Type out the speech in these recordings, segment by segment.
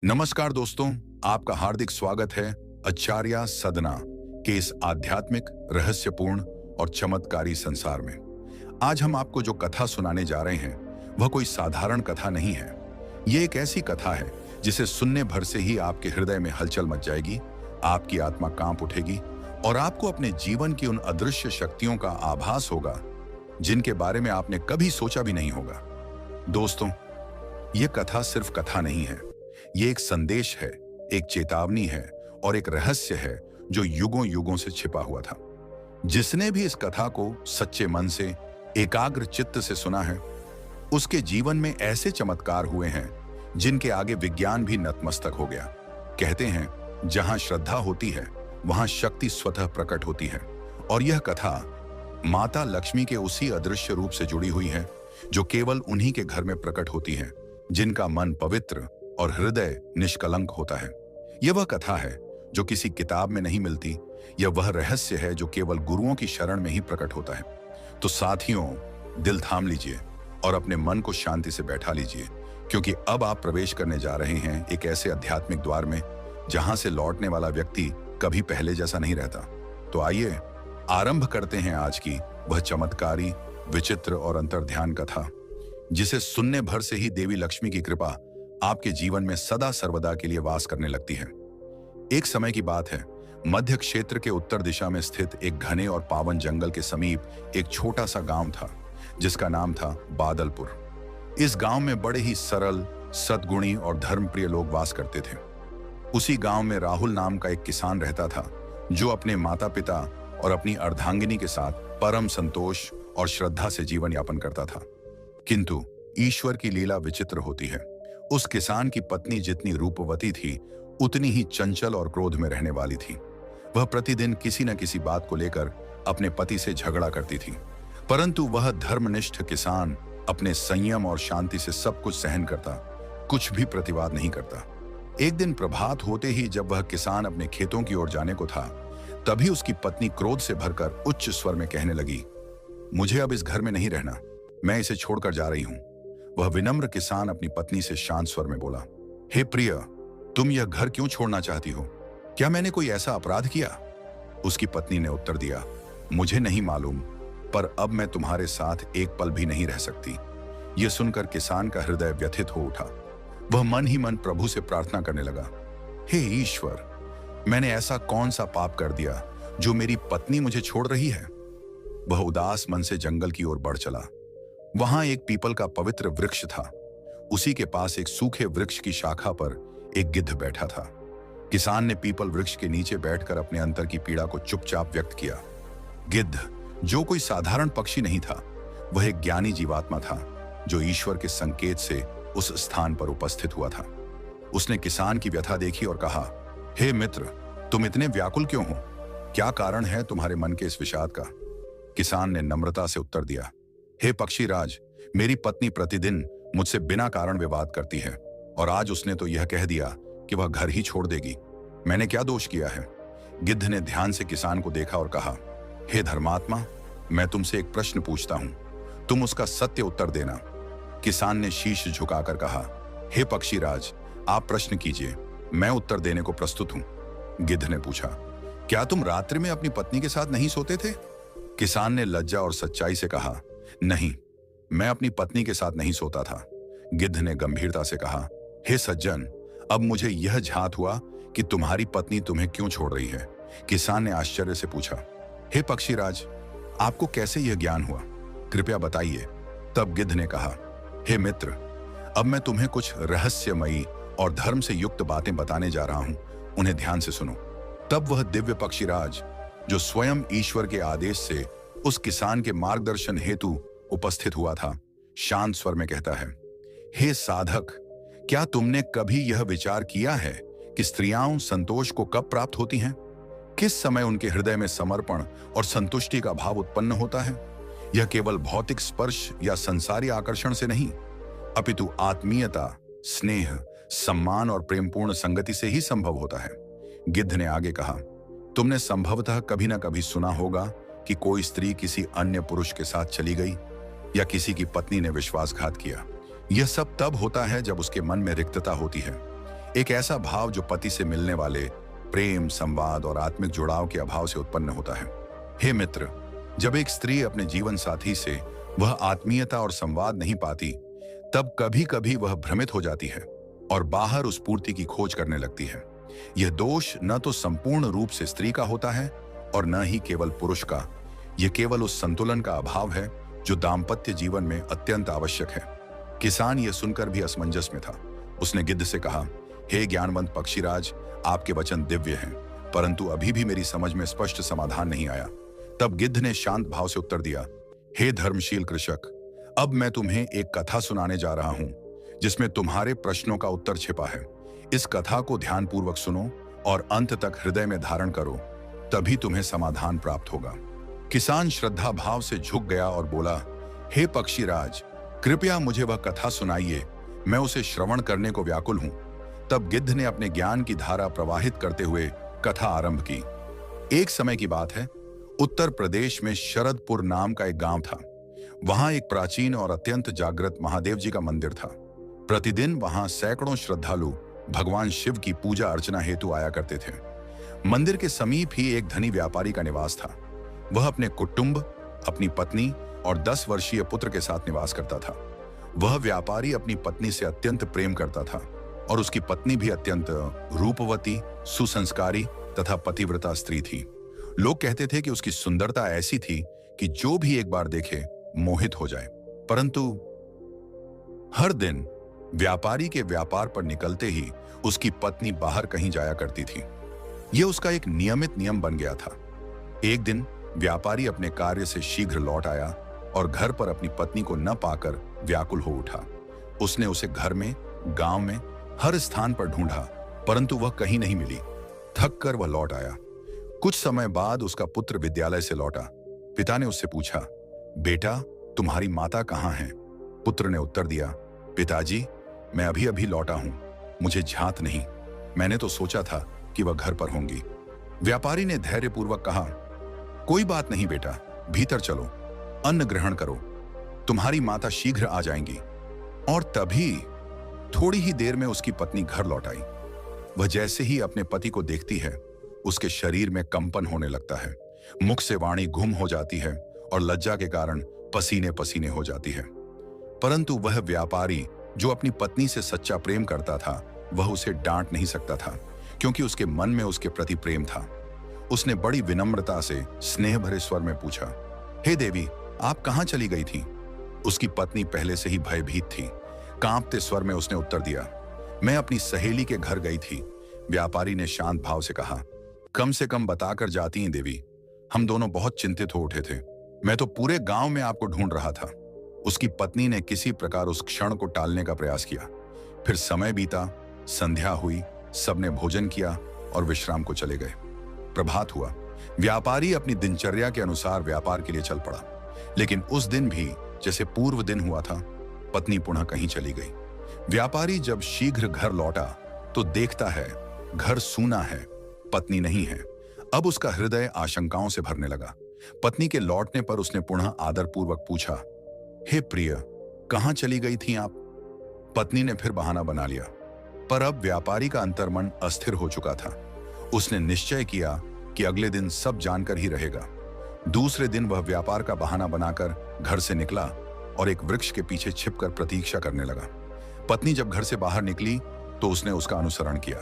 नमस्कार दोस्तों, आपका हार्दिक स्वागत है आचार्य सदना के इस आध्यात्मिक, रहस्यपूर्ण और चमत्कारी संसार में। आज हम आपको जो कथा सुनाने जा रहे हैं वह कोई साधारण कथा नहीं है। ये एक ऐसी कथा है जिसे सुनने भर से ही आपके हृदय में हलचल मच जाएगी, आपकी आत्मा कांप उठेगी और आपको अपने जीवन की उन अदृश्य शक्तियों का आभास होगा जिनके बारे में आपने कभी सोचा भी नहीं होगा। दोस्तों, ये कथा सिर्फ कथा नहीं है, ये एक संदेश है, एक चेतावनी है और एक रहस्य है जो युगों युगों से छिपा हुआ था। जिसने भी इस कथा को सच्चे मन से, एकाग्र चित्त से सुना है, उसके जीवन में ऐसे चमत्कार हुए हैं जिनके आगे विज्ञान भी नतमस्तक हो गया। कहते हैं, जहां श्रद्धा होती है वहां शक्ति स्वतः प्रकट होती है। और यह कथा माता लक्ष्मी के उसी अदृश्य रूप से जुड़ी हुई है जो केवल उन्हीं के घर में प्रकट होती है, जिनका मन पवित्र और हृदय निष्कलंक होता है। यह वह कथा है जो किसी किताब में नहीं मिलती, यह वह रहस्य है जो केवल गुरुओं की शरण में ही प्रकट होता है। तो साथियों, दिल थाम लीजिए और अपने मन को शांति से बैठा लीजिए, क्योंकि अब आप प्रवेश करने जा रहे हैं एक ऐसे आध्यात्मिक द्वार में जहां से लौटने वाला व्यक्ति कभी पहले जैसा नहीं रहता। तो आइए आरंभ करते हैं आज की वह चमत्कारी, विचित्र और अंतर्ध्यान कथा, जिसे सुनने भर से ही देवी लक्ष्मी की कृपा आपके जीवन में सदा सर्वदा के लिए वास करने लगती है। एक समय की बात है, मध्य क्षेत्र के उत्तर दिशा में स्थित एक घने और पावन जंगल के समीप एक छोटा सा गांव था जिसका नाम था बादलपुर। इस गांव में बड़े ही सरल, सद्गुणी और धर्मप्रिय लोग वास करते थे। उसी गांव में राहुल नाम का एक किसान रहता था जो अपने माता पिता और अपनी अर्धांगिनी के साथ परम संतोष और श्रद्धा से जीवन यापन करता था। किंतु ईश्वर की लीला विचित्र होती है। उस किसान की पत्नी जितनी रूपवती थी उतनी ही चंचल और क्रोध में रहने वाली थी। वह प्रतिदिन किसी न किसी बात को लेकर अपने पति से झगड़ा करती थी, परंतु वह धर्मनिष्ठ किसान अपने संयम और शांति से सब कुछ सहन करता, कुछ भी प्रतिवाद नहीं करता। एक दिन प्रभात होते ही जब वह किसान अपने खेतों की ओर जाने को था, तभी उसकी पत्नी क्रोध से भरकर उच्च स्वर में कहने लगी, मुझे अब इस घर में नहीं रहना, मैं इसे छोड़कर जा रही हूं। वह विनम्र किसान अपनी पत्नी से शांत स्वर में बोला, हे प्रिय, तुम यह घर क्यों छोड़ना चाहती हो? क्या मैंने कोई ऐसा अपराध किया? उसकी पत्नी ने उत्तर दिया, मुझे नहीं मालूम, पर अब मैं तुम्हारे साथ एक पल भी नहीं रह सकती। यह सुनकर किसान का हृदय व्यथित हो उठा। वह मन ही मन प्रभु से प्रार्थना करने लगा, हे ईश्वर, मैंने ऐसा कौन सा पाप कर दिया जो मेरी पत्नी मुझे छोड़ रही है? वह उदास मन से जंगल की ओर बढ़ चला। वहां एक पीपल का पवित्र वृक्ष था। उसी के पास एक सूखे वृक्ष की शाखा पर एक गिद्ध बैठा था। किसान ने पीपल वृक्ष के नीचे बैठकर अपने अंतर की पीड़ा को चुपचाप व्यक्त किया। गिद्ध, जो कोई साधारण पक्षी नहीं था, वह एक ज्ञानी जीवात्मा था जो ईश्वर के संकेत से उस स्थान पर उपस्थित हुआ था। उसने किसान की व्यथा देखी और कहा, हे मित्र, तुम इतने व्याकुल क्यों हो? क्या कारण है तुम्हारे मन के इस विषाद का? किसान ने नम्रता से उत्तर दिया, हे पक्षीराज, मेरी पत्नी प्रतिदिन मुझसे बिना कारण विवाद करती है और आज उसने तो यह कह दिया कि वह घर ही छोड़ देगी। मैंने क्या दोष किया है? गिद्ध ने ध्यान से किसान को देखा और कहा, हे धर्मात्मा, मैं तुमसे एक प्रश्न पूछता हूं, तुम उसका सत्य उत्तर देना। किसान ने शीश झुकाकर कहा, हे पक्षीराज, आप प्रश्न कीजिए, मैं उत्तर देने को प्रस्तुत हूं। गिद्ध ने पूछा, क्या तुम रात्रि में अपनी पत्नी के साथ नहीं सोते थे? किसान ने लज्जा और सच्चाई से कहा, नहीं, मैं अपनी पत्नी के साथ नहीं सोता था। गिद्ध ने गंभीरता से कहा, हे सज्जन, अब मुझे यह झात हुआ कि तुम्हारी पत्नी तुम्हें क्यों छोड़ रही है। किसान ने आश्चर्य से पूछा, हे पक्षीराज, आपको कैसे यह ज्ञान हुआ? कृपया बताइए। तब गिद्ध ने कहा, हे मित्र, अब मैं तुम्हें कुछ रहस्यमयी और धर्म से युक्त बातें बताने जा रहा हूं, उन्हें ध्यान से सुनो। तब वह दिव्य पक्षीराज, जो स्वयं ईश्वर के आदेश से उस किसान के मार्गदर्शन हेतु उपस्थित हुआ था, शांत स्वर में कहता है, हे साधक, क्या तुमने कभी यह विचार किया है कि स्त्रियां संतोष को कब प्राप्त होती हैं? किस समय उनके हृदय में समर्पण और संतुष्टि का भाव उत्पन्न होता है? यह केवल भौतिक स्पर्श या संसारी आकर्षण से नहीं, अपितु आत्मीयता, स्नेह, सम्मान और प्रेमपूर्ण संगति से ही संभव होता है। गिद्ध ने आगे कहा, तुमने संभवतः कभी ना कभी सुना होगा कि कोई स्त्री किसी अन्य पुरुष के साथ चली गई या किसी की पत्नी ने विश्वासघात किया। यह सब तब होता है जब उसके मन में रिक्तता होती है। एक ऐसा भाव जो पति से मिलने वाले प्रेम, संवाद और आत्मिक जुड़ाव के अभाव से उत्पन्न होता है। हे मित्र, जब एक स्त्री अपने जीवन साथी से वह आत्मीयता और संवाद नहीं पाती, तब कभी कभी वह भ्रमित हो जाती है और बाहर उस पूर्ति की खोज करने लगती है। यह दोष न तो संपूर्ण रूप से स्त्री का होता है और न ही केवल पुरुष का। यह केवल उस संतुलन का अभाव है जो दाम्पत्य जीवन में अत्यंत आवश्यक है। किसान यह सुनकर भी असमंजस में था। उसने गिद्ध से कहा, हे ज्ञानवंत पक्षीराज, आपके वचन दिव्य हैं, परंतु अभी भी मेरी समझ में स्पष्ट समाधान नहीं आया। तब गिद्ध ने शांत भाव से उत्तर दिया, हे धर्मशील कृषक, अब मैं तुम्हें एक कथा सुनाने जा रहा हूं जिसमें तुम्हारे प्रश्नों का उत्तर छिपा है। इस कथा को ध्यानपूर्वक सुनो और अंत तक हृदय में धारण करो, तभी तुम्हें समाधान प्राप्त होगा। किसान श्रद्धा भाव से झुक गया और बोला, हे पक्षीराज, कृपया मुझे वह कथा सुनाइए, मैं उसे श्रवण करने को व्याकुल हूं। तब गिद्ध ने अपने ज्ञान की धारा प्रवाहित करते हुए कथा आरंभ की। एक समय की बात है, उत्तर प्रदेश में शरदपुर नाम का एक गांव था। वहां एक प्राचीन और अत्यंत जागृत महादेव जी का मंदिर था। प्रतिदिन वहां सैकड़ों श्रद्धालु भगवान शिव की पूजा अर्चना हेतु आया करते थे। मंदिर के समीप ही एक धनी व्यापारी का निवास था। वह अपने कुटुंब, अपनी पत्नी और 10 वर्षीय पुत्र के साथ निवास करता था। वह व्यापारी अपनी पत्नी से अत्यंत प्रेम करता था और उसकी पत्नी भी अत्यंत रूपवती, सुसंस्कारी तथा पतिव्रता स्त्री थी। लोग कहते थे कि उसकी सुंदरता ऐसी थी कि जो भी एक बार देखे मोहित हो जाए। परंतु हर दिन व्यापारी के व्यापार पर निकलते ही उसकी पत्नी बाहर कहीं जाया करती थी। यह उसका एक नियमित नियम बन गया था। एक दिन व्यापारी अपने कार्य से शीघ्र लौट आया और घर पर अपनी पत्नी को न पाकर व्याकुल हो उठा। उसने उसे घर में, गांव में, हर स्थान पर ढूंढा, परंतु वह कहीं नहीं मिली। थक कर वह लौट आया। कुछ समय बाद उसका पुत्र विद्यालय से लौटा। पिता ने उससे पूछा, बेटा, तुम्हारी माता कहाँ है? पुत्र ने उत्तर दिया, पिताजी, मैं अभी अभी लौटा हूं, मुझे ध्यात नहीं। मैंने तो सोचा था कि वह घर पर होंगी। व्यापारी ने धैर्यपूर्वक कहा, कोई बात नहीं बेटा, भीतर चलो, अन्न ग्रहण करो, तुम्हारी माता शीघ्र आ जाएंगी। और तभी थोड़ी ही देर में उसकी पत्नी घर लौट आई। वह जैसे ही अपने पति को देखती है, उसके शरीर में कंपन होने लगता है, मुख से वाणी गुम हो जाती है और लज्जा के कारण पसीने पसीने हो जाती है। परंतु वह व्यापारी जो अपनी पत्नी से सच्चा प्रेम करता था, वह उसे डांट नहीं सकता था, क्योंकि उसके मन में उसके प्रति प्रेम था। उसने बड़ी विनम्रता से स्नेह भरे स्वर में पूछा, हे देवी, आप कहां चली गई थी? उसकी पत्नी पहले से ही भयभीत थी। कांपते स्वर में उसने उत्तर दिया, मैं अपनी सहेली के घर गई थी। व्यापारी ने शांत भाव से कहा, कम से कम बताकर जाती हैं देवी, हम दोनों बहुत चिंतित हो उठे थे। मैं तो पूरे गांव में आपको ढूंढ रहा था। उसकी पत्नी ने किसी प्रकार उस क्षण को टालने का प्रयास किया। फिर समय बीता, संध्या हुई, सबने भोजन किया और विश्राम को चले गए। प्रभात हुआ। व्यापारी अपनी दिनचर्या के अनुसार व्यापार के लिए चल पड़ा, लेकिन उस दिन भी जैसे पूर्व दिन हुआ था, पत्नी पुनः कहीं चली गई। व्यापारी जब शीघ्र घर लौटा तो देखता है घर सूना है, पत्नी नहीं है। अब उसका हृदय आशंकाओं से भरने लगा। पत्नी के लौटने पर उसने पुनः आदरपूर्वक पूछा, हे प्रिय, कहां चली गई थी आप? पत्नी ने फिर बहाना बना लिया, पर अब व्यापारी का अंतर्मन अस्थिर हो चुका था। उसने निश्चय किया कि अगले दिन सब जानकर ही रहेगा। दूसरे दिन वह व्यापार का बहाना बनाकर घर से निकला और एक वृक्ष के पीछे छिपकर प्रतीक्षा करने लगा। पत्नी जब घर से बाहर निकली तो उसने उसका अनुसरण किया।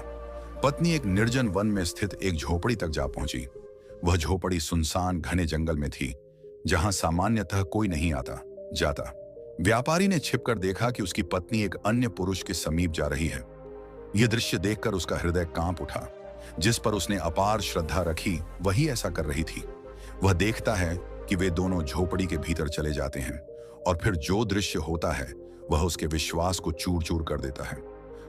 पत्नी एक निर्जन वन में स्थित एक झोपड़ी तक जा पहुंची। वह झोपड़ी सुनसान घने जंगल में थी, जहां सामान्यतः कोई नहीं आता जाता। व्यापारी ने छिपकर देखा कि उसकी पत्नी एक अन्य पुरुष के समीप जा रही है। यह दृश्य देखकर उसका हृदय कांप उठा। जिस पर उसने अपार श्रद्धा रखी, वही ऐसा कर रही थी। वह देखता है कि वे दोनों झोपड़ी के भीतर चले जाते हैं और फिर जो दृश्य होता है वह उसके विश्वास को चूर चूर कर देता है।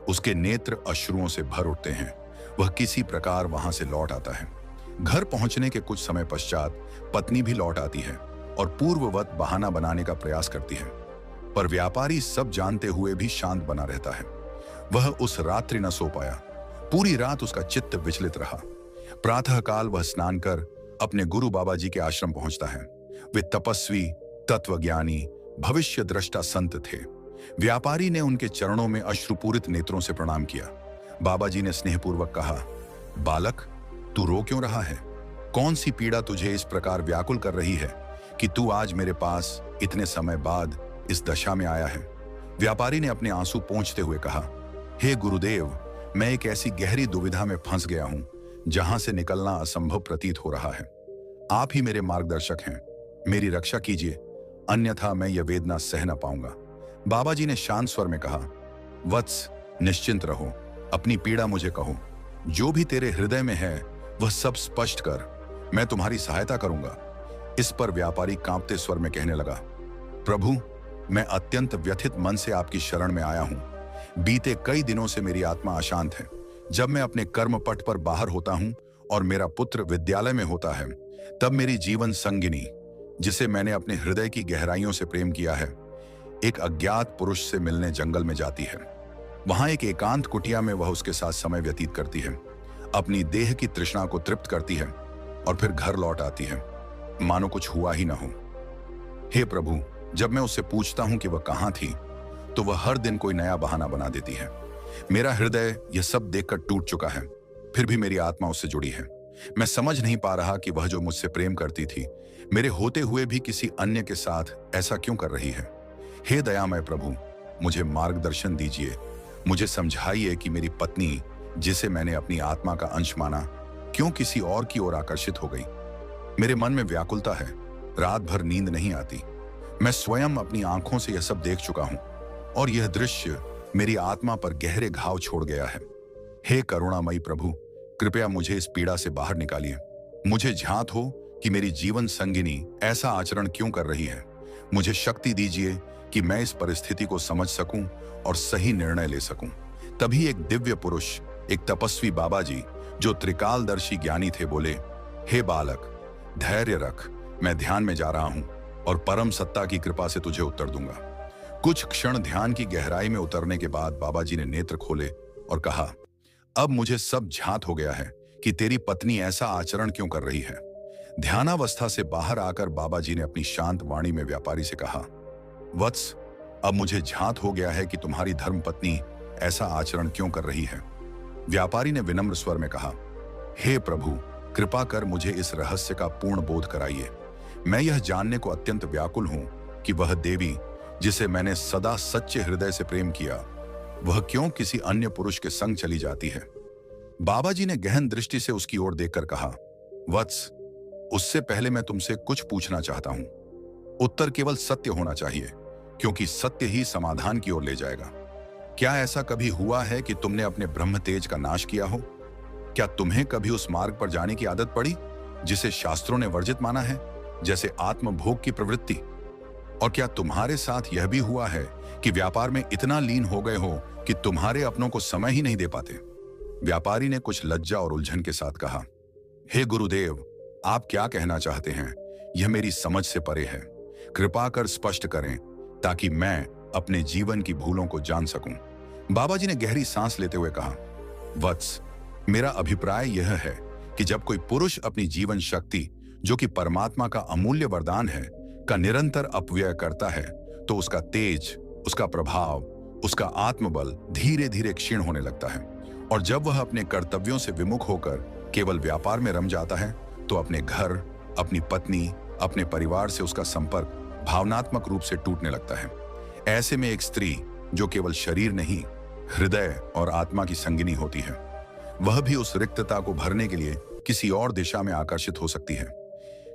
उसके नेत्र अश्रुओं से भर उठते हैं। वह किसी प्रकार वहां से लौट आता है। घर पहुंचने के कुछ समय पश्चात पत्नी भी लौट आती है और पूर्ववत बहाना बनाने का प्रयास करती है, पर व्यापारी सब जानते हुए भी शांत बना रहता है। वह उस रात्रि न सो पाया। पूरी रात उसका चित्त विचलित रहा। प्रातःकाल वह स्नान कर अपने गुरु बाबा जी के आश्रम पहुंचता है। वे तपस्वी, तत्वज्ञानी, भविष्य दृष्टा संत थे। व्यापारी ने उनके चरणों में अश्रुपूरित नेत्रों से प्रणाम किया। बाबा जी ने स्नेहपूर्वक कहा, बालक, तू रो क्यों रहा है? कौन सी पीड़ा तुझे इस प्रकार व्याकुल कर रही है कि तू आज मेरे पास इतने समय बाद इस दशा में आया है? व्यापारी ने अपने आंसू पोंछते हुए कहा, हे गुरुदेव, मैं एक ऐसी गहरी दुविधा में फंस गया हूं जहां से निकलना असंभव प्रतीत हो रहा है। आप ही मेरे मार्गदर्शक हैं, मेरी रक्षा कीजिए, अन्यथा मैं यह वेदना सह न पाऊंगा। बाबा जी ने शांत स्वर में कहा, वत्स, निश्चिंत रहो, अपनी पीड़ा मुझे कहो, जो भी तेरे हृदय में है वह सब स्पष्ट कर, मैं तुम्हारी सहायता करूंगा। इस पर व्यापारी कांपते स्वर में कहने लगा, प्रभु, मैं अत्यंत व्यथित मन से आपकी शरण में आया हूं। बीते कई दिनों से मेरी आत्मा अशांत है। जब मैं अपने कर्म पट पर बाहर होता हूं और मेरा पुत्र विद्यालय में होता है, तब मेरी जीवन संगिनी, जिसे मैंने अपने हृदय की गहराइयों से प्रेम किया है, एक अज्ञात पुरुष से मिलने जंगल में जाती है। वहां एक एकांत कुटिया में वह उसके साथ समय व्यतीत करती है, अपनी देह की तृष्णा को तृप्त करती है और फिर घर लौट आती है, मानो कुछ हुआ ही ना हो। हे प्रभु, जब मैं उससे पूछता हूं कि वह कहां थी, तो वह हर दिन कोई नया बहाना बना देती है। मेरा हृदय यह सब देखकर टूट चुका है, फिर भी मेरी आत्मा उससे जुड़ी है। मैं समझ नहीं पा रहा कि वह जो मुझसे प्रेम करती थी, मेरे होते हुए भी किसी अन्य के साथ ऐसा क्यों कर रही है। हे दयामय प्रभु, मुझे मार्गदर्शन दीजिए, मुझे समझाइए कि मेरी पत्नी, जिसे मैंने अपनी आत्मा का अंश माना, क्यों किसी और की ओर आकर्षित हो गई। मेरे मन में व्याकुलता है, रात भर नींद नहीं आती। मैं स्वयं अपनी आंखों से यह सब देख चुका हूं और यह दृश्य मेरी आत्मा पर गहरे घाव छोड़ गया है। हे करुणामयी प्रभु, कृपया मुझे इस पीड़ा से बाहर निकालिए। मुझे झांत हो कि मेरी जीवन संगिनी ऐसा आचरण क्यों कर रही है। मुझे शक्ति दीजिए कि मैं इस परिस्थिति को समझ सकूं और सही निर्णय ले सकूं। तभी एक दिव्य पुरुष, एक तपस्वी बाबा जी, जो त्रिकालदर्शी ज्ञानी थे, बोले, हे बालक, धैर्य रख, मैं ध्यान में जा रहा हूं और परम सत्ता की कृपा से तुझे उत्तर दूंगा। कुछ क्षण ध्यान की गहराई में उतरने के बाद बाबा जी ने नेत्र खोले और कहा, अब मुझे सब झांत हो गया है कि तेरी पत्नी ऐसा आचरण क्यों कर रही है। ध्यानावस्था से बाहर आकर बाबा जी ने अपनी शांत वाणी में व्यापारी से कहा, वत्स, अब मुझे झांत हो गया है कि तुम्हारी धर्मपत्नी ऐसा आचरण क्यों कर रही है। व्यापारी ने विनम्र स्वर में कहा, हे प्रभु, कृपा कर मुझे इस रहस्य का पूर्ण बोध कराइए। मैं यह जानने को अत्यंत व्याकुल हूं कि वह देवी, जिसे मैंने सदा सच्चे हृदय से प्रेम किया, वह क्यों किसी अन्य पुरुष के संग चली जाती है। बाबा जी ने गहन दृष्टि से उसकी ओर देखकर कहा, वत्स, उससे पहले मैं तुमसे कुछ पूछना चाहता हूं। उत्तर केवल सत्य होना चाहिए, क्योंकि सत्य ही समाधान की ओर ले जाएगा। क्या ऐसा कभी हुआ है कि तुमने अपने ब्रह्म तेज का नाश किया हो? क्या तुम्हें कभी उस मार्ग पर जाने की आदत पड़ी जिसे शास्त्रों ने वर्जित माना है, जैसे आत्मभोग की प्रवृत्ति? और क्या तुम्हारे साथ यह भी हुआ है कि व्यापार में इतना लीन हो गए हो कि तुम्हारे अपनों को समय ही नहीं दे पाते? व्यापारी ने कुछ लज्जा और उलझन के साथ कहा, हे गुरुदेव, आप क्या कहना चाहते हैं, यह मेरी समझ से परे है। कृपा कर स्पष्ट करें ताकि मैं अपने जीवन की भूलों को जान सकूं। बाबा जी ने गहरी सांस लेते हुए कहा, वत्स, मेरा अभिप्राय यह है कि जब कोई पुरुष अपनी जीवन शक्ति, जो कि परमात्मा का अमूल्य वरदान है, का निरंतर अपव्यय करता है, तो उसका तेज, उसका प्रभाव, उसका आत्मबल धीरे धीरे क्षीण होने लगता है। और जब वह अपने कर्तव्यों से विमुख होकर केवल व्यापार में रम जाता है, तो अपने घर, अपनी पत्नी, अपने परिवार से उसका संपर्क भावनात्मक रूप से टूटने लगता है। ऐसे में एक स्त्री, जो केवल शरीर नहीं, हृदय और आत्मा की संगिनी होती है, वह भी उस रिक्तता को भरने के लिए किसी और दिशा में आकर्षित हो सकती है।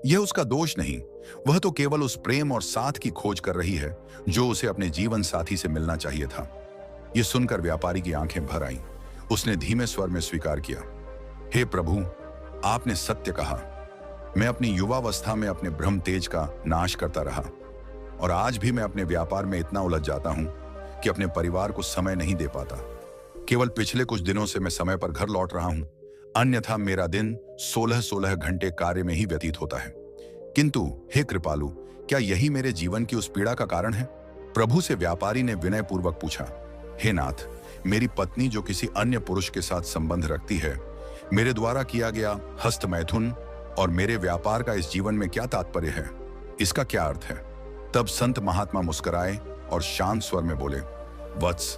यह उसका दोष नहीं, वह तो केवल उस प्रेम और साथ की खोज कर रही है जो उसे अपने जीवन साथी से मिलना चाहिए था। यह सुनकर व्यापारी की आंखें भर आईं। उसने धीमे स्वर में स्वीकार किया, हे प्रभु, आपने सत्य कहा। मैं अपनी युवावस्था में अपने ब्रह्म तेज का नाश करता रहा और आज भी मैं अपने व्यापार में इतना उलझ जाता हूं कि अपने परिवार को समय नहीं दे पाता। केवल पिछले कुछ दिनों से मैं समय पर घर लौट रहा हूं, अन्यथा मेरा दिन 16-16 घंटे कार्य में ही व्यतीत होता है। किंतु हे कृपालु, क्या यही मेरे जीवन की उस पीड़ा का कारण है? प्रभु से व्यापारी ने विनयपूर्वक पूछा, हे नाथ, मेरी पत्नी जो किसी अन्य पुरुष के साथ संबंध रखती है, मेरे द्वारा किया गया हस्त मैथुन और मेरे व्यापार का इस जीवन में क्या तात्पर्य है? इसका क्या अर्थ है? तब संत महात्मा मुस्कुराए और शांत स्वर में बोले, वत्स,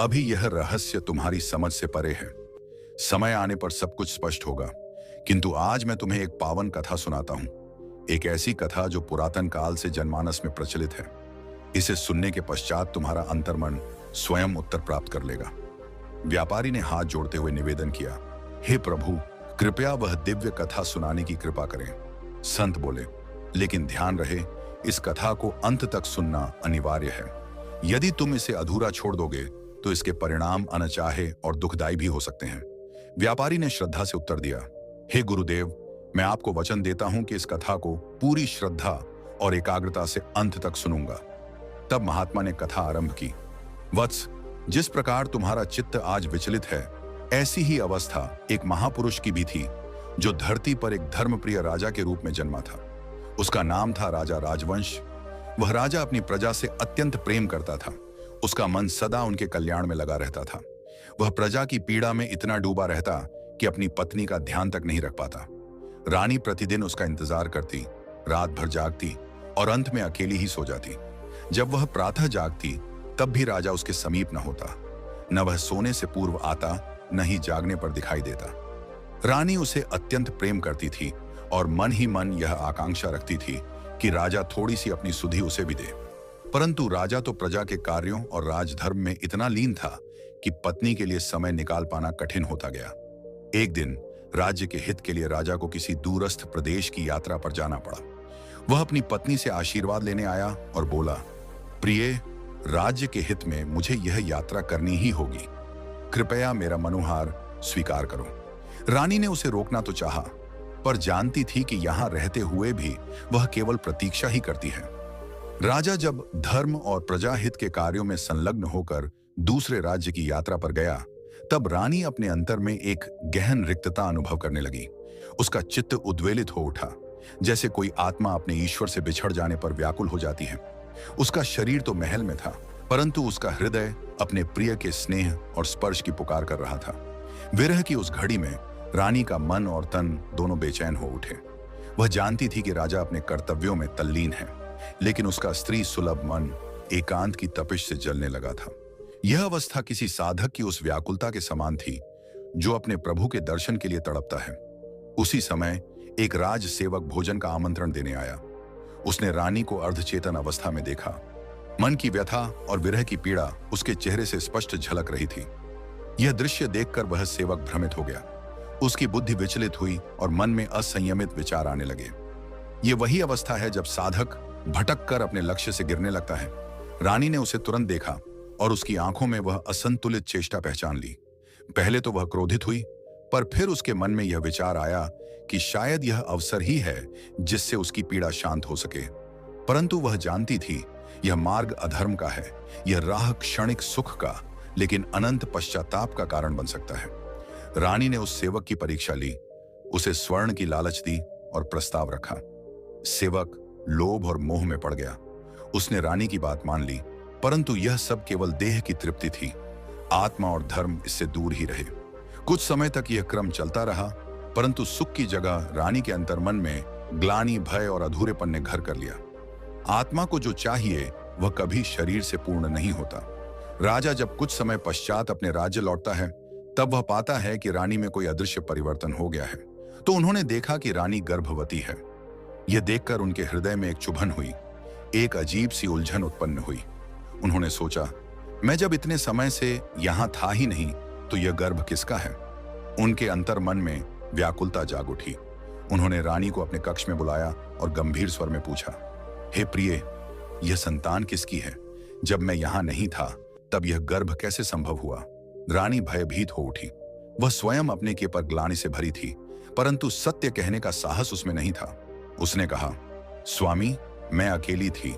अभी यह रहस्य तुम्हारी समझ से परे है। समय आने पर सब कुछ स्पष्ट होगा। किंतु आज मैं तुम्हें एक पावन कथा सुनाता हूं, एक ऐसी कथा जो पुरातन काल से जनमानस में प्रचलित है। इसे सुनने के पश्चात तुम्हारा अंतर्मन स्वयं उत्तर प्राप्त कर लेगा। व्यापारी ने हाथ जोड़ते हुए निवेदन किया, हे प्रभु, कृपया वह दिव्य कथा सुनाने की कृपा करें। संत बोले, लेकिन ध्यान रहे, इस कथा को अंत तक सुनना अनिवार्य है। यदि तुम इसे अधूरा छोड़ दोगे तो इसके परिणाम अनचाहे और दुखदायी भी हो सकते हैं। व्यापारी ने श्रद्धा से उत्तर दिया, हे गुरुदेव, मैं आपको वचन देता हूं कि इस कथा को पूरी श्रद्धा और एकाग्रता से अंत तक सुनूंगा। तब महात्मा ने कथा आरंभ की। वत्स, जिस प्रकार तुम्हारा चित्त आज विचलित है, ऐसी ही अवस्था एक महापुरुष की भी थी, जो धरती पर एक धर्मप्रिय राजा के रूप में जन्मा था। उसका नाम था राजा राजवंश। वह राजा अपनी प्रजा से अत्यंत प्रेम करता था। उसका मन सदा उनके कल्याण में लगा रहता था। वह प्रजा की पीड़ा में इतना डूबा रहता कि अपनी पत्नी का ध्यान तक नहीं रख पाता। रानी प्रतिदिन उसका इंतजार करती, रात भर जागती और अंत में अकेली ही सो जाती। जब वह प्रातः जागती तब भी राजा उसके समीप न होता। न वह सोने से पूर्व आता, न ही जागने पर दिखाई देता। रानी उसे अत्यंत प्रेम करती थी और मन ही मन यह आकांक्षा रखती थी कि राजा थोड़ी सी अपनी सुधि उसे भी दे। परंतु राजा तो प्रजा के कार्यों और राजधर्म में इतना लीन था कि पत्नी के लिए समय निकाल पाना कठिन होता गया। एक दिन राज्य के हित के लिए राजा को किसी दूरस्थ प्रदेश की यात्रा पर जाना पड़ा। वह अपनी पत्नी से आशीर्वाद लेने आया और बोला, प्रिय, राज्य के हित में मुझे यह यात्रा करनी ही होगी। कृपया मेरा मनोहार स्वीकार करो। रानी ने उसे रोकना तो चाहा, पर जानती थी कि यहां रहते हुए भी वह केवल प्रतीक्षा ही करती है। राजा जब धर्म और प्रजाहित के कार्यों में संलग्न होकर दूसरे राज्य की यात्रा पर गया, तब रानी अपने अंतर में एक गहन रिक्तता अनुभव करने लगी। उसका चित्त उद्वेलित हो उठा, जैसे कोई आत्मा अपने ईश्वर से बिछड़ जाने पर व्याकुल हो जाती है। उसका शरीर तो महल में था, परंतु उसका हृदय अपने प्रिय के स्नेह और स्पर्श की पुकार कर रहा था। विरह की उस घड़ी में रानी का मन और तन दोनों बेचैन हो उठे। वह जानती थी कि राजा अपने कर्तव्यों में तल्लीन है, लेकिन उसका स्त्री सुलभ मन एकांत की तपिश से जलने लगा था। यह अवस्था किसी साधक की उस व्याकुलता के समान थी जो अपने प्रभु के दर्शन के लिए तड़पता है। उसी समय एक राज सेवक भोजन का आमंत्रण देने आया। उसने रानी को अर्धचेतन अवस्था में देखा। मन की व्यथा और विरह की पीड़ा उसके चेहरे से स्पष्ट झलक रही थी। यह दृश्य देखकर वह सेवक भ्रमित हो गया। उसकी बुद्धि विचलित हुई और मन में असंयमित विचार आने लगे। यह वही अवस्था है जब साधक भटक कर अपने लक्ष्य से गिरने लगता है। रानी ने उसे तुरंत देखा और उसकी आंखों में वह असंतुलित चेष्टा पहचान ली। पहले तो वह क्रोधित हुई, पर फिर उसके मन में यह विचार आया कि शायद यह अवसर ही है जिससे उसकी पीड़ा शांत हो सके। परंतु वह जानती थी यह मार्ग अधर्म का है, यह राह क्षणिक सुख का, लेकिन अनंत पश्चाताप का कारण बन सकता है। रानी ने उस सेवक की परीक्षा ली, उसे स्वर्ण की लालच दी और प्रस्ताव रखा। सेवक लोभ और मोह में पड़ गया। उसने रानी की बात मान ली, परंतु यह सब केवल देह की तृप्ति थी। आत्मा और धर्म इससे दूर ही रहे। कुछ समय तक यह क्रम चलता रहा, परंतु सुख की जगह रानी के अंतर्मन में ग्लानि, भय और अधूरेपन ने घर कर लिया। आत्मा को जो चाहिए वह कभी शरीर से पूर्ण नहीं होता। राजा जब कुछ समय पश्चात अपने राज्य लौटता है, तब वह पाता है कि रानी में कोई अदृश्य परिवर्तन हो गया है। तो उन्होंने देखा कि रानी गर्भवती है। यह देखकर उनके हृदय में एक चुभन हुई, एक अजीब सी उलझन उत्पन्न हुई। उन्होंने सोचा, मैं जब इतने समय से यहां था ही नहीं, तो यह गर्भ किसका है? उनके अंतर मन में व्याकुलता जाग उठी। उन्होंने रानी को अपने कक्ष में बुलाया और गंभीर स्वर में पूछा, हे प्रिय, यह संतान किसकी है? जब मैं यहां नहीं था तब यह गर्भ कैसे संभव हुआ? रानी भयभीत हो उठी। वह स्वयं अपने के पर ग्लानि से भरी थी, परंतु सत्य कहने का साहस उसमें नहीं था। उसने कहा, स्वामी, मैं अकेली थी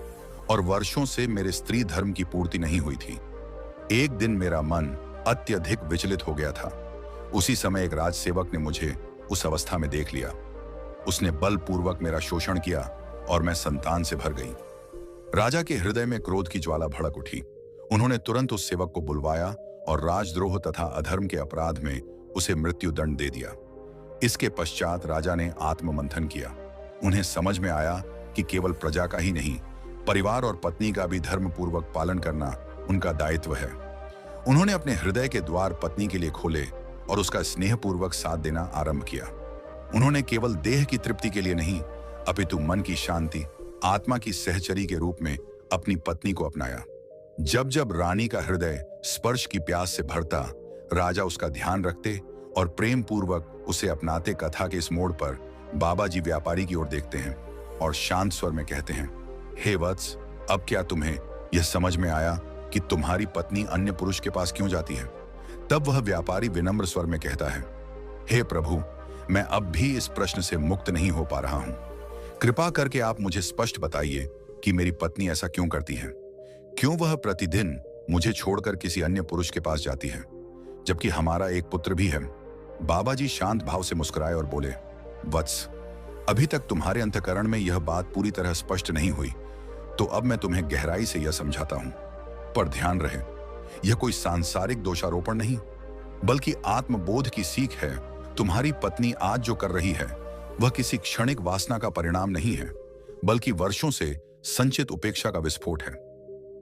और वर्षों से मेरे स्त्री धर्म की पूर्ति नहीं हुई थी। एक दिन मेरा मन अत्यधिक विचलित हो गया था। उसी समय एक राजसेवक ने मुझे उस अवस्था में देख लिया। उसने बलपूर्वक मेरा शोषण किया और मैं संतान से भर गई। राजा के हृदय में क्रोध की ज्वाला भड़क उठी। उन्होंने तुरंत उस सेवक को बुलवाया और राजद्रोह तथा अधर्म के अपराध में उसे मृत्यु दंड दे दिया। इसके पश्चात राजा ने आत्ममंथन किया। उन्हें समझ में आया कि केवल प्रजा का ही नहीं, परिवार और पत्नी का भी धर्मपूर्वक पालन करना उनका दायित्व है। उन्होंने अपने हृदय के द्वार पत्नी के लिए खोले और उसका स्नेहपूर्वक साथ देना आरंभ किया। उन्होंने केवल देह की तृप्ति के लिए नहीं, अपितु मन की शांति, आत्मा की सहचरी के रूप में अपनी पत्नी को अपनाया। जब जब रानी का हृदय स्पर्श की प्यास से भरता, राजा उसका ध्यान रखते और प्रेम पूर्वक उसे अपनाते। कथा के इस मोड़ पर बाबा जी व्यापारी की ओर देखते हैं और शांत स्वर में कहते हैं, हे वत्स, अब क्या तुम्हें यह समझ में आया कि तुम्हारी पत्नी अन्य पुरुष के पास क्यों जाती है? तब वह व्यापारी विनम्र स्वर में कहता है, हे प्रभु, मैं अब भी इस प्रश्न से मुक्त नहीं हो पा रहा हूं। कृपा करके आप मुझे स्पष्ट बताइए कि मेरी पत्नी ऐसा क्यों करती है। क्यों वह प्रतिदिन मुझे छोड़कर किसी अन्य पुरुष के पास जाती है, जबकि हमारा एक पुत्र भी है। बाबा जी शांत भाव से मुस्कुराए और बोले, वत्स, अभी तक तुम्हारे अंतःकरण में यह बात पूरी तरह स्पष्ट नहीं हुई, तो अब मैं तुम्हें गहराई से यह समझाता हूं। पर ध्यान रहे, यह कोई सांसारिक दोषारोपण नहीं, बल्कि आत्मबोध की सीख है। तुम्हारी पत्नी आज जो कर रही है वह किसी क्षणिक वासना का परिणाम नहीं है, बल्कि वर्षों से संचित उपेक्षा का विस्फोट है।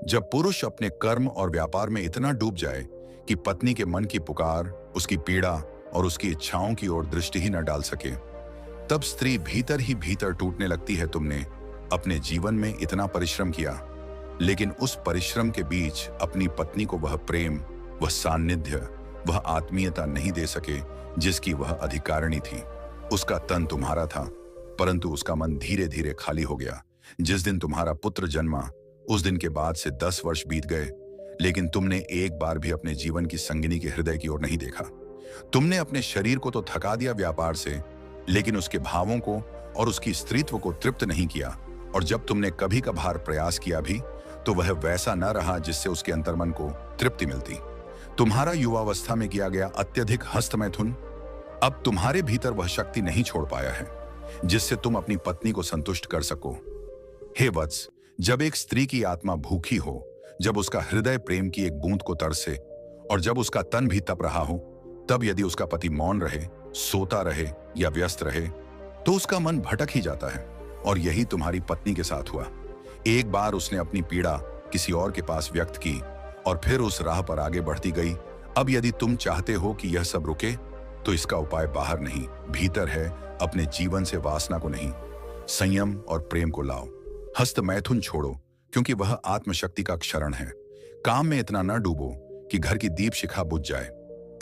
जब पुरुष अपने कर्म और व्यापार में इतना डूब जाए कि पत्नी के मन की पुकार, उसकी पीड़ा और उसकी इच्छाओं की ओर दृष्टि ही न डाल सके, तब स्त्री भीतर ही भीतर टूटने लगती है। तुमने अपने जीवन में इतना परिश्रम किया, लेकिन उस परिश्रम के बीच अपनी पत्नी को वह प्रेम, वह सान्निध्य, वह आत्मीयता नहीं दे सके जिसकी वह अधिकारिणी थी। उसका तन तुम्हारा था, परंतु उसका मन धीरे धीरे खाली हो गया। जिस दिन तुम्हारा पुत्र जन्मा, उस दिन के बाद से 10 वर्ष बीत गए, लेकिन तुमने एक बार भी अपने जीवन की संगिनी के हृदय की ओर नहीं देखा। तुमने अपने शरीर को तो थका दिया व्यापार से, लेकिन उसके भावों को और उसकी स्त्रीत्व को तृप्त नहीं किया। और जब तुमने कभी कभार प्रयास किया भी, तो वह वैसा न रहा जिससे उसके अंतर्मन को तृप्ति मिलती। तुम्हारा युवावस्था में किया गया अत्यधिक हस्तमैथुन अब तुम्हारे भीतर वह शक्ति नहीं छोड़ पाया है जिससे तुम अपनी पत्नी को संतुष्ट कर सको। हे वत्स, जब एक स्त्री की आत्मा भूखी हो, जब उसका हृदय प्रेम की एक बूंद को तरसे और जब उसका तन भी तप रहा हो, तब यदि उसका पति मौन रहे, सोता रहे या व्यस्त रहे, तो उसका मन भटक ही जाता है। और यही तुम्हारी पत्नी के साथ हुआ। एक बार उसने अपनी पीड़ा किसी और के पास व्यक्त की और फिर उस राह पर आगे बढ़ती गई। अब यदि तुम चाहते हो कि यह सब रुके, तो इसका उपाय बाहर नहीं, भीतर है। अपने जीवन से वासना को नहीं, संयम और प्रेम को लाओ। हस्त मैथुन छोड़ो, क्योंकि वह आत्मशक्ति का क्षरण है। काम में इतना न डूबो कि घर की दीप शिखा बुझ जाए।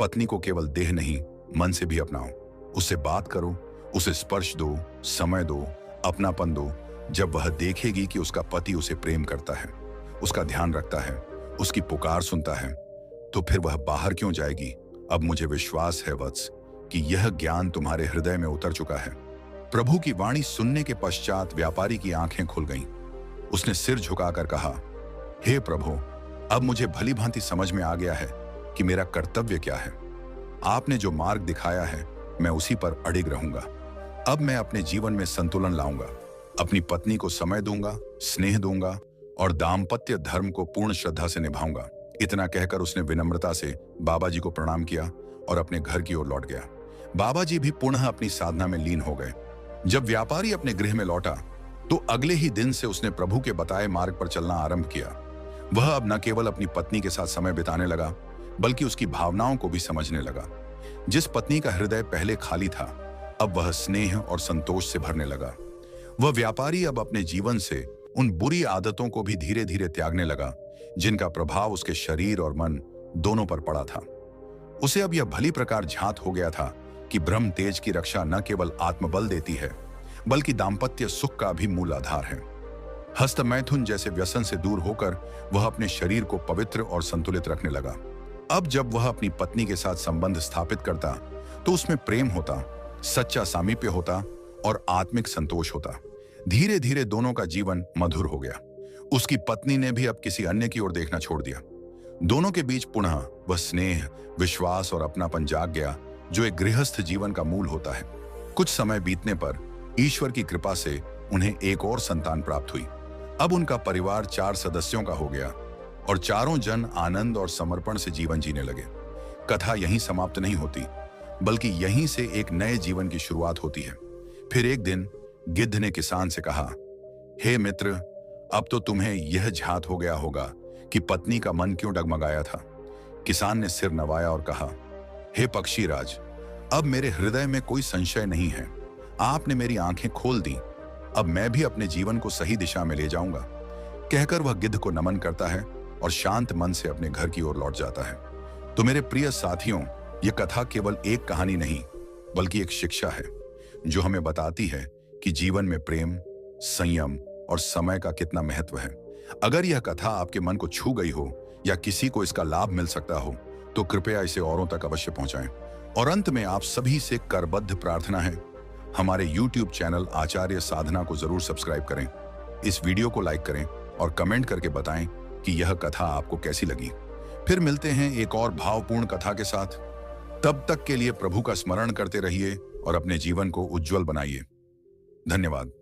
पत्नी को केवल देह नहीं, मन से भी अपनाओ। उससे बात करो, उसे स्पर्श दो, समय दो, अपनापन दो। जब वह देखेगी कि उसका पति उसे प्रेम करता है, उसका ध्यान रखता है, उसकी पुकार सुनता है, तो फिर वह बाहर क्यों जाएगी। अब मुझे विश्वास है वत्स कि यह ज्ञान तुम्हारे हृदय में उतर चुका है। प्रभु की वाणी सुनने के पश्चात व्यापारी की आंखें खुल गईं। उसने सिर झुकाकर कहा, हे प्रभु, अब मुझे भली भांति समझ में आ गया है कि मेरा कर्तव्य क्या है। आपने जो मार्ग दिखाया है, मैं उसी पर अडिग रहूंगा। अब मैं अपने जीवन में संतुलन लाऊंगा, अपनी पत्नी को समय दूंगा, स्नेह दूंगा और दाम्पत्य धर्म को पूर्ण श्रद्धा से निभाऊंगा। इतना कहकर उसने विनम्रता से बाबा जी को प्रणाम किया और अपने घर की ओर लौट गया। बाबा जी भी पुनः अपनी साधना में लीन हो गए। जब व्यापारी अपने गृह में लौटा, तो अगले ही दिन से उसने प्रभु के बताए मार्ग पर चलना आरंभ किया। वह अब न केवल अपनी पत्नी के साथ समय बिताने लगा, बल्कि उसकी भावनाओं को भी समझने लगा। जिस पत्नी का हृदय पहले खाली था, अब वह स्नेह और संतोष से भरने लगा। वह व्यापारी अब अपने जीवन से उन बुरी आदतों को भी धीरे धीरे त्यागने लगा जिनका प्रभाव उसके शरीर और मन दोनों पर पड़ा था। उसे अब यह भली प्रकार झांत हो गया था कि ब्रह्म तेज की रक्षा न केवल आत्मबल देती है, बल्कि दाम्पत्य सुख का भी मूल आधार है। हस्त मैथुन जैसे व्यसन से दूर होकर वह अपने शरीर को पवित्र और संतुलित रखने लगा। अब जब वह अपनी पत्नी के साथ संबंध स्थापित करता, तो उसमें प्रेम होता, सच्चा सामीप्य होता और आत्मिक संतोष होता। धीरे धीरे दोनों का जीवन मधुर हो गया। उसकी पत्नी ने भी अब किसी अन्य की ओर देखना छोड़ दिया। दोनों के बीच पुनः वह स्नेह, विश्वास और अपनापन जाग गया जो एक गृहस्थ जीवन का मूल होता है। कुछ समय बीतने पर ईश्वर की कृपा से उन्हें एक और संतान प्राप्त हुई। अब उनका परिवार 4 सदस्यों का हो गया और चारों जन आनंद और समर्पण से जीवन जीने लगे। कथा यहीं समाप्त नहीं होती, बल्कि यहीं से एक नए जीवन की शुरुआत होती है। फिर एक दिन गिद्ध ने किसान से कहा, हे मित्र, अब तो तुम्हें यह झात हो गया होगा कि पत्नी का मन क्यों डगमगाया था। किसान ने सिर नवाया और कहा, हे पक्षीराज, अब मेरे हृदय में कोई संशय नहीं है। आपने मेरी आंखें खोल दी। अब मैं भी अपने जीवन को सही दिशा में ले जाऊंगा। कहकर वह गिद्ध को नमन करता है और शांत मन से अपने घर की ओर लौट जाता है। तो मेरे प्रिय साथियों, ये कथा केवल एक कहानी नहीं, बल्कि एक शिक्षा है जो हमें बताती है कि जीवन में प्रेम, संयम और समय का कितना महत्व है। अगर यह कथा आपके मन को छू गई हो या किसी को इसका लाभ मिल सकता हो, तो कृपया इसे औरों तक अवश्य पहुंचाएं। और अंत में आप सभी से करबद्ध प्रार्थना है, हमारे YouTube चैनल आचार्य साधना को जरूर सब्सक्राइब करें, इस वीडियो को लाइक करें और कमेंट करके बताएं कि यह कथा आपको कैसी लगी। फिर मिलते हैं एक और भावपूर्ण कथा के साथ। तब तक के लिए प्रभु का स्मरण करते रहिए और अपने जीवन को उज्जवल बनाइए। धन्यवाद।